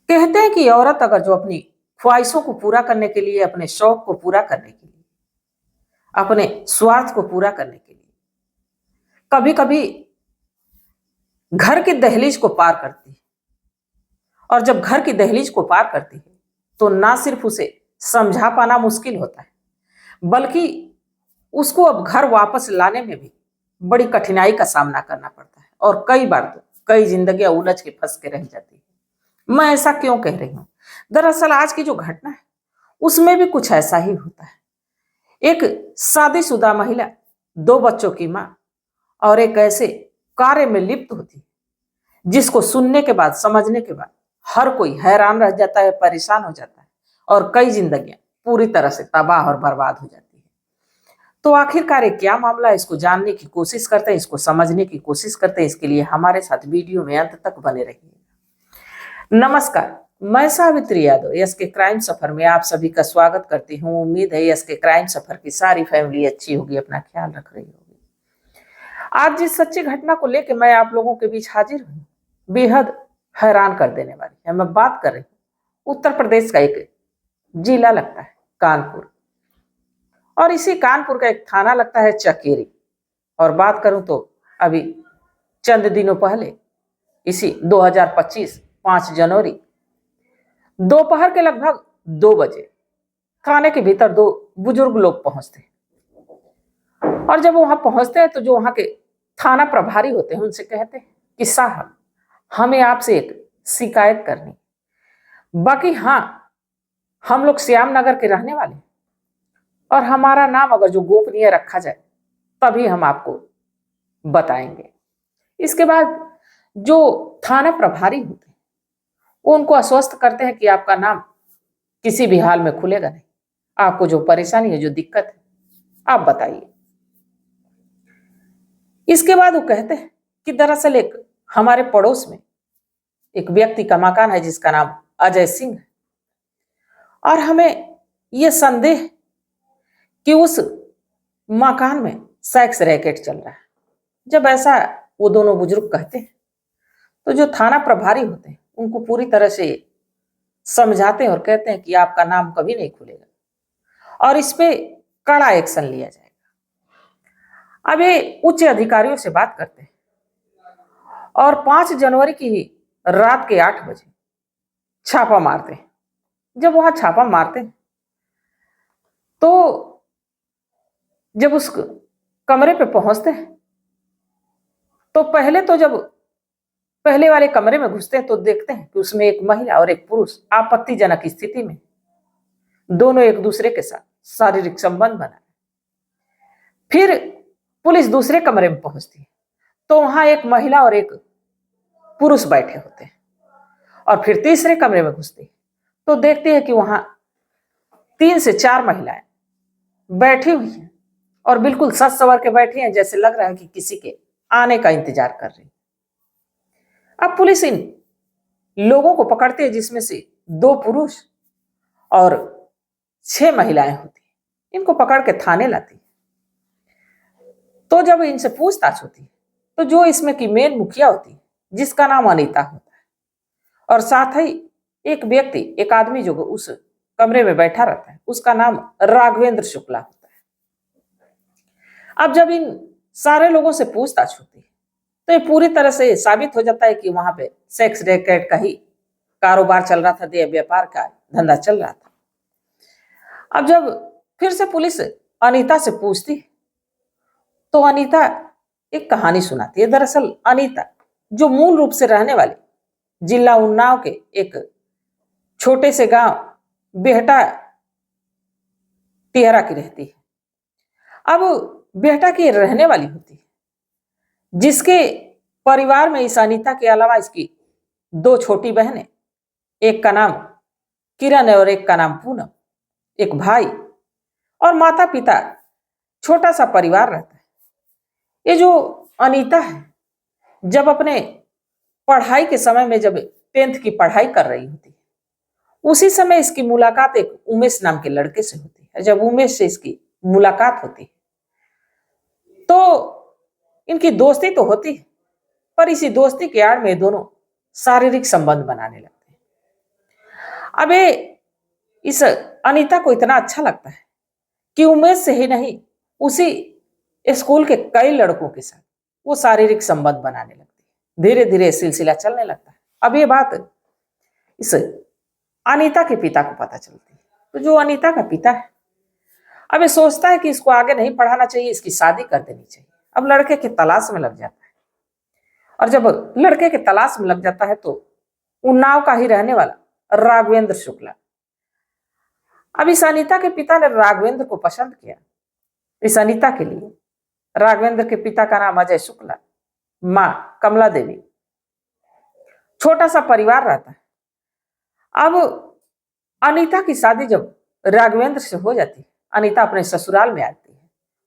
कहते हैं कि औरत अगर जो अपनी ख्वाहिशों को पूरा करने के लिए, अपने शौक को पूरा करने के लिए, अपने स्वार्थ को पूरा करने के लिए कभी कभी घर की दहलीज को पार करती है। और जब घर की दहलीज को पार करती है तो ना सिर्फ उसे समझा पाना मुश्किल होता है, बल्कि उसको अब घर वापस लाने में भी बड़ी कठिनाई का सामना करना पड़ता है। और कई बार तो कई जिंदगियां उलझ के फंस के रह जाती है। मैं ऐसा क्यों कह रही हूँ? दरअसल आज की जो घटना है उसमें भी कुछ ऐसा ही होता है। एक शादीशुदा महिला, दो बच्चों की माँ, और एक ऐसे कार्य में लिप्त होती है जिसको सुनने के बाद, समझने के बाद हर कोई हैरान रह जाता है, परेशान हो जाता है, और कई जिंदगियां पूरी तरह से तबाह और बर्बाद हो जाती है। तो आखिरकार ये क्या मामला है, इसको जानने की कोशिश करते हैं, इसको समझने की कोशिश करते हैं। इसके लिए हमारे साथ वीडियो में अंत तक बने रहिए। नमस्कार, मैं सावित्री यादव यस के क्राइम सफर में आप सभी का स्वागत करती हूँ। उम्मीद है यस के क्राइम सफर की सारी फैमिली अच्छी होगी, अपना ख्याल रख रही होगी। आज जिस सच्ची घटना को लेकर मैं आप लोगों के बीच हाजिर हूँ, बेहद हैरान कर देने वाली है। मैं बात कर रही हूँ उत्तर प्रदेश का एक जिला लगता है कानपुर, और इसी कानपुर का एक थाना लगता है चकेरी। और बात करूं तो अभी चंद दिनों पहले, इसी 2025 5 जनवरी दोपहर के लगभग 2 बजे थाने के भीतर दो बुजुर्ग लोग पहुंचते हैं। और जब वहां पहुंचते हैं तो जो वहां के थाना प्रभारी होते हैं उनसे कहते हैं कि साहब, हमें आपसे एक शिकायत करनी। बाकी हाँ, हम लोग श्याम नगर के रहने वाले, और हमारा नाम अगर जो गोपनीय रखा जाए तभी हम आपको बताएंगे। इसके बाद जो थाना प्रभारी होते हैं वो उनको आश्वस्त करते हैं कि आपका नाम किसी भी हाल में खुलेगा नहीं, आपको जो परेशानी है, जो दिक्कत है, आप बताइए। इसके बाद वो कहते हैं कि दरअसल एक हमारे पड़ोस में एक व्यक्ति का मकान है जिसका नाम अजय सिंह है, और हमें यह संदेह कि उस मकान में सेक्स रैकेट चल रहा है। जब ऐसा वो दोनों बुजुर्ग कहते हैं तो जो थाना प्रभारी होते हैं उनको पूरी तरह से समझाते हैं और कहते हैं कि आपका नाम कभी नहीं खुलेगा और इस पे कड़ा एक्शन लिया जाएगा। अब ये उच्च अधिकारियों से बात करते हैं और 5 जनवरी की रात के 8 बजे छापा मारते हैं। जब वहां छापा मारते हैं तो जब उस कमरे पे पहुंचते हैं तो जब पहले वाले कमरे में घुसते हैं तो देखते हैं कि उसमें एक महिला और एक पुरुष आपत्तिजनक स्थिति में दोनों एक दूसरे के साथ शारीरिक संबंध बनाए। फिर पुलिस दूसरे कमरे में पहुंचती है तो वहां एक महिला और एक पुरुष बैठे होते हैं, और फिर तीसरे कमरे में घुसती है तो देखती है कि वहां 3 से 4 महिलाएं बैठी हुई हैं, और बिल्कुल सज सवर के बैठी हैं, जैसे लग रहा है कि किसी के आने का इंतजार कर रही है। अब पुलिस इन लोगों को पकड़ती है, जिसमें से 2 पुरुष और 6 महिलाएं होती हैं। इनको पकड़ के थाने लाती है। तो जब इनसे पूछताछ होती है तो जो इसमें की मेन मुखिया होती है, जिसका नाम अनीता होता है, और साथ ही एक व्यक्ति, एक आदमी जो उस कमरे में बैठा रहता है, उसका नाम राघवेंद्र शुक्ला होता है। अब जब इन सारे लोगों से पूछताछ होती है तो ये पूरी तरह से साबित हो जाता है कि वहां पे सेक्स रैकेट का ही कारोबार चल रहा था, देह व्यापार का धंधा चल रहा था। अब जब फिर से पुलिस अनीता से पूछती है तो अनीता एक कहानी सुनाती है। दरअसल अनीता, जो मूल रूप से रहने वाली जिला उन्नाव के एक छोटे से गांव बेहटा टिहरा की रहती है। अब बेहटा की रहने वाली होती है, जिसके परिवार में इस अनीता के अलावा इसकी 2 छोटी बहनें, एक का नाम किरण है और एक का नाम पूनम, एक भाई और माता पिता, छोटा सा परिवार रहता है। ये जो अनीता है, जब अपने पढ़ाई के समय में, जब 10th की पढ़ाई कर रही होती है, उसी समय इसकी मुलाकात एक उमेश नाम के लड़के से होती है। जब उमेश से इसकी मुलाकात होती है तो इनकी दोस्ती तो होती है, पर इसी दोस्ती के आड़ में दोनों शारीरिक संबंध बनाने लगते हैं। अब ये इस अनीता को इतना अच्छा लगता है कि उमेश से ही नहीं, उसी स्कूल के कई लड़कों के साथ वो शारीरिक संबंध बनाने लगती है। धीरे धीरे सिलसिला चलने लगता है। अब ये बात इस अनीता के पिता को पता चलती है। तो जो अनीता का पिता है, अब ये सोचता है कि इसको आगे नहीं पढ़ाना चाहिए, इसकी शादी कर देनी चाहिए। अब लड़के की तलाश में लग जाता है, और जब लड़के के तलाश में लग जाता है तो उन्नाव का ही रहने वाला राघवेंद्र शुक्ला, अब इस अनीता के पिता ने राघवेंद्र को पसंद किया। इस अनीता के लिए राघवेंद्र के पिता का नाम अजय शुक्ला, माँ कमला देवी, छोटा सा परिवार रहता है। अब अनीता की शादी जब राघवेंद्र से हो जाती है, अनीता अपने ससुराल में आती है,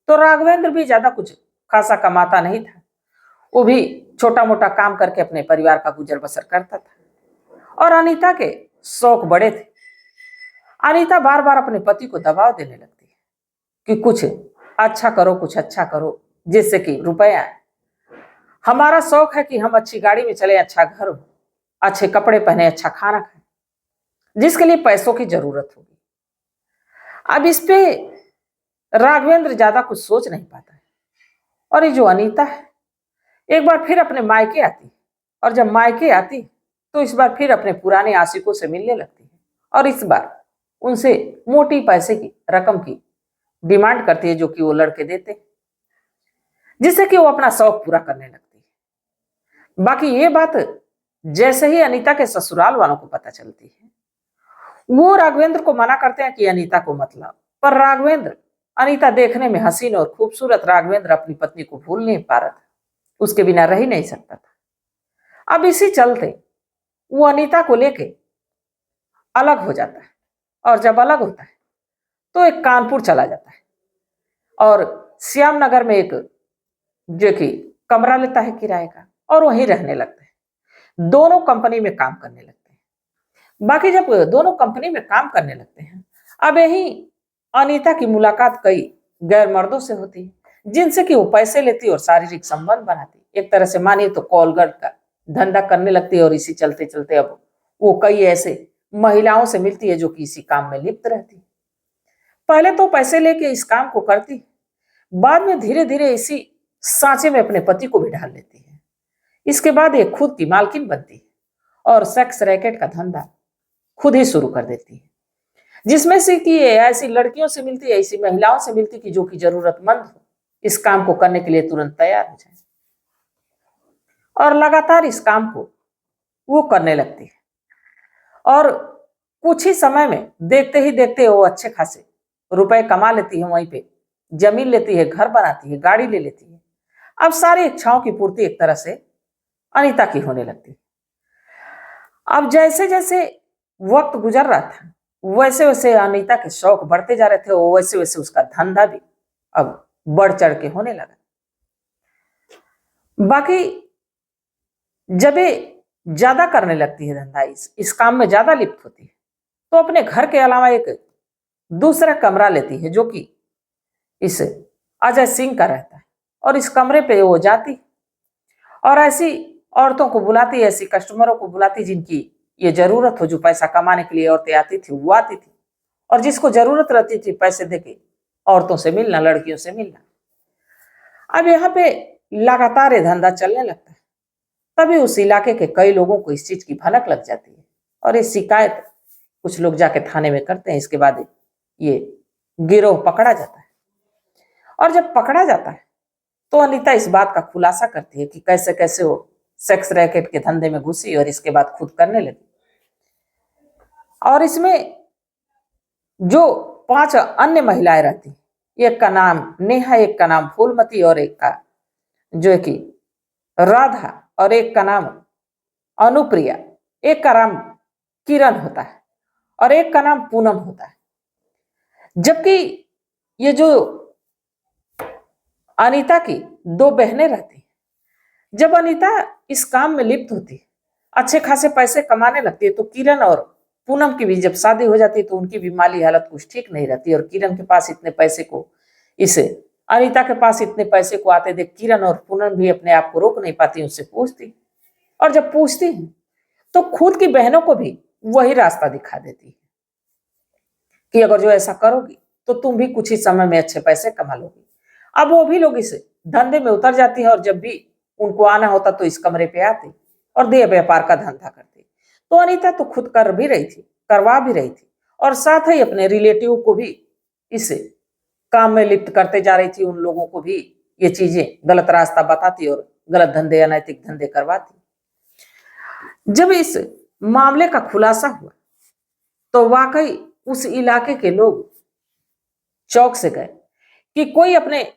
तो राघवेंद्र भी ज्यादा कुछ खासा कमाता नहीं था। वो भी छोटा मोटा काम करके अपने परिवार का गुजर बसर करता था। और अनीता के शौक बड़े थे। अनीता बार बार अपने पति को दबाव देने लगती है कि कुछ अच्छा करो, कुछ अच्छा करो, जिससे कि रुपया आए। हमारा शौक है कि हम अच्छी गाड़ी में चले, अच्छा घर हो, अच्छे कपड़े पहने, अच्छा खाना खाएं, जिसके लिए पैसों की जरूरत होगी। अब इस पे राघवेंद्र ज्यादा कुछ सोच नहीं पाता है। और ये जो अनीता है, एक बार फिर अपने मायके आती, और जब मायके आती तो इस बार फिर अपने पुराने आशिकों से मिलने लगती है, और इस बार उनसे मोटी पैसे की रकम की डिमांड करती है, जो कि वो लड़के देते, जिससे कि वो अपना शौक पूरा करने लगती है। बाकी ये बात जैसे ही अनीता के ससुराल वालों को पता चलती है, वो राघवेंद्र को मना करते हैं कि अनीता को मत लाओ। पर राघवेंद्र, अनीता देखने में हसीन और खूबसूरत, राघवेंद्र अपनी पत्नी को भूल नहीं पा रहा था, उसके बिना रह ही नहीं सकता था। अब इसी चलते वो अनीता को लेके अलग हो जाता है, और जब अलग होता है तो एक कानपुर चला जाता है, और श्याम नगर में एक जो कि कमरा लेता है किराए का, और वहीं रहने लगते हैं। दोनों कंपनी में काम करने लगते हैं। बाकी जब दोनों कंपनी में काम करने लगते हैं, अब यही अनीता की मुलाकात कई गैर मर्दों से होती है, जिनसे कि वो पैसे लेती और शारीरिक संबंध बनाती। एक तरह से मानिए तो कॉलगेट का धंधा करने लगती है, और इसी चलते चलते अब वो कई ऐसे महिलाओं से मिलती है जो कि इसी काम में लिप्त रहती। पहले तो पैसे लेके इस काम को करती, बाद में धीरे धीरे इसी सांचे में अपने पति को भी ढाल लेती है। इसके बाद ये खुद की मालकिन बनती है, और सेक्स रैकेट का धंधा खुद ही शुरू कर देती है, जिसमें से कि ये ऐसी लड़कियों से मिलती है, ऐसी महिलाओं से मिलती कि जो कि जरूरतमंद हो, इस काम को करने के लिए तुरंत तैयार हो जाए, और लगातार इस काम को वो करने लगती है। और कुछ ही समय में देखते ही देखते वो अच्छे खासे रुपए कमा लेती है, वहीं पे जमीन लेती है, घर बनाती है, गाड़ी ले लेती है। अब सारी इच्छाओं की पूर्ति एक तरह से अनीता की होने लगती है। अब जैसे जैसे वक्त गुजर रहा था, वैसे वैसे अनीता के शौक बढ़ते जा रहे थे, वैसे वैसे उसका धंधा भी अब बढ़ चढ़ के होने लगा। बाकी जब ये ज्यादा करने लगती है धंधा, इस काम में ज्यादा लिप्त होती है, तो अपने घर के अलावा एक दूसरा कमरा लेती है, जो कि इस अजय सिंह का रहता है। और इस कमरे पे वो जाती और ऐसी औरतों को बुलाती, ऐसी कस्टमरों को बुलाती जिनकी ये जरूरत हो, जो पैसा कमाने के लिए औरतें आती थी, वो आती थी, और जिसको जरूरत रहती थी पैसे देके औरतों से मिलना, लड़कियों से मिलना। अब यहाँ पे लगातार ये धंधा चलने लगता है। तभी उस इलाके के कई लोगों को इस चीज की भनक लग जाती है, और ये शिकायत कुछ लोग जाके थाने में करते हैं। इसके बाद ये गिरोह पकड़ा जाता है, और जब पकड़ा जाता है तो अनीता इस बात का खुलासा करती है कि कैसे कैसे वो सेक्स रैकेट के धंधे में घुसी, और इसके बाद खुद करने लगी। और इसमें जो 5 अन्य महिलाएं रहती, एक का नाम नेहा, एक का नाम फूलमती, और एक का जो है कि राधा, और एक का नाम अनुप्रिया, एक का नाम किरण होता है, और एक का नाम पूनम होता है। जबकि ये जो अनीता की 2 बहनें रहती, जब अनीता इस काम में लिप्त होती, अच्छे खासे पैसे कमाने लगती है, तो किरण और पूनम की भी जब शादी हो जाती है तो उनकी भी माली हालत कुछ ठीक नहीं रहती। और किरण के पास इतने पैसे को, इसे अनीता के पास इतने पैसे को आते देख किरण और पूनम भी अपने आप को रोक नहीं पाती, उससे पूछती, और जब पूछती है तो खुद की बहनों को भी वही रास्ता दिखा देती है कि अगर जो ऐसा करोगी तो तुम भी कुछ ही समय में अच्छे पैसे कमा लोगी। अब वो भी लोग इस धंधे में उतर जाती है और जब भी उनको आना होता तो इस कमरे पे आती और देह व्यापार का धंधा करती। तो अनीता तो खुद कर भी रही थी, करवा भी रही थी और साथ ही अपने रिलेटिव को भी इस काम में लिप्त करते जा रही थी। उन लोगों को भी ये चीजें गलत रास्ता बताती और गलत धंधे, अनैतिक धंधे करवाती। जब इस मामले का खुलासा हुआ तो वाकई उस इलाके के लोग चौक से गए कि कोई अपने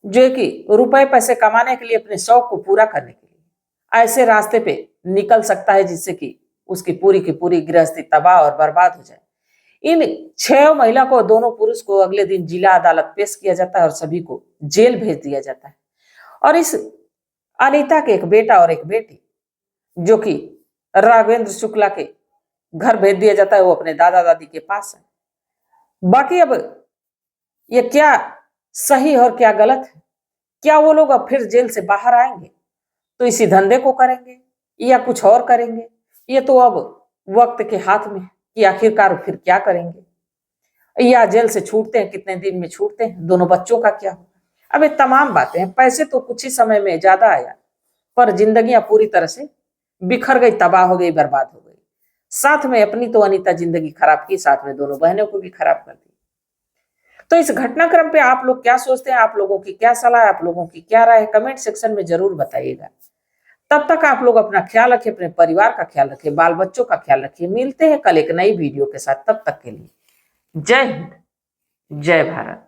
जो है कि रुपए पैसे कमाने के लिए, अपने शौक को पूरा करने के लिए ऐसे रास्ते पे निकल सकता है जिससे कि उसकी पूरी की पूरी गृहस्थी तबाह और बर्बाद हो जाए। इन 6 महिला को, दोनों पुरुष को अगले दिन जिला अदालत पेश किया जाता है और सभी को जेल भेज दिया जाता है। और इस अनीता के एक बेटा और एक बेटी जो कि राघवेंद्र शुक्ला के घर भेज दिया जाता है, वो अपने दादा दादी के पास है। बाकी अब ये क्या सही और क्या गलत है, क्या वो लोग अब फिर जेल से बाहर आएंगे तो इसी धंधे को करेंगे या कुछ और करेंगे, ये तो अब वक्त के हाथ में है कि आखिरकार फिर क्या करेंगे। या जेल से छूटते हैं, कितने दिन में छूटते हैं, दोनों बच्चों का क्या होगा। अब ये तमाम बातें हैं। पैसे तो कुछ ही समय में ज्यादा आया पर जिंदगियां पूरी तरह से बिखर गई, तबाह हो गई, बर्बाद हो गई। साथ में अपनी तो अनीता जिंदगी खराब की, साथ में दोनों बहनों को भी खराब कर दी। तो इस घटनाक्रम पे आप लोग क्या सोचते हैं, आप लोगों की क्या सलाह है, आप लोगों की क्या राय है, कमेंट सेक्शन में जरूर बताइएगा। तब तक आप लोग अपना ख्याल रखें, अपने परिवार का ख्याल रखें, बाल बच्चों का ख्याल रखें। मिलते हैं कल एक नई वीडियो के साथ, तब तक के लिए जय हिंद, जय भारत।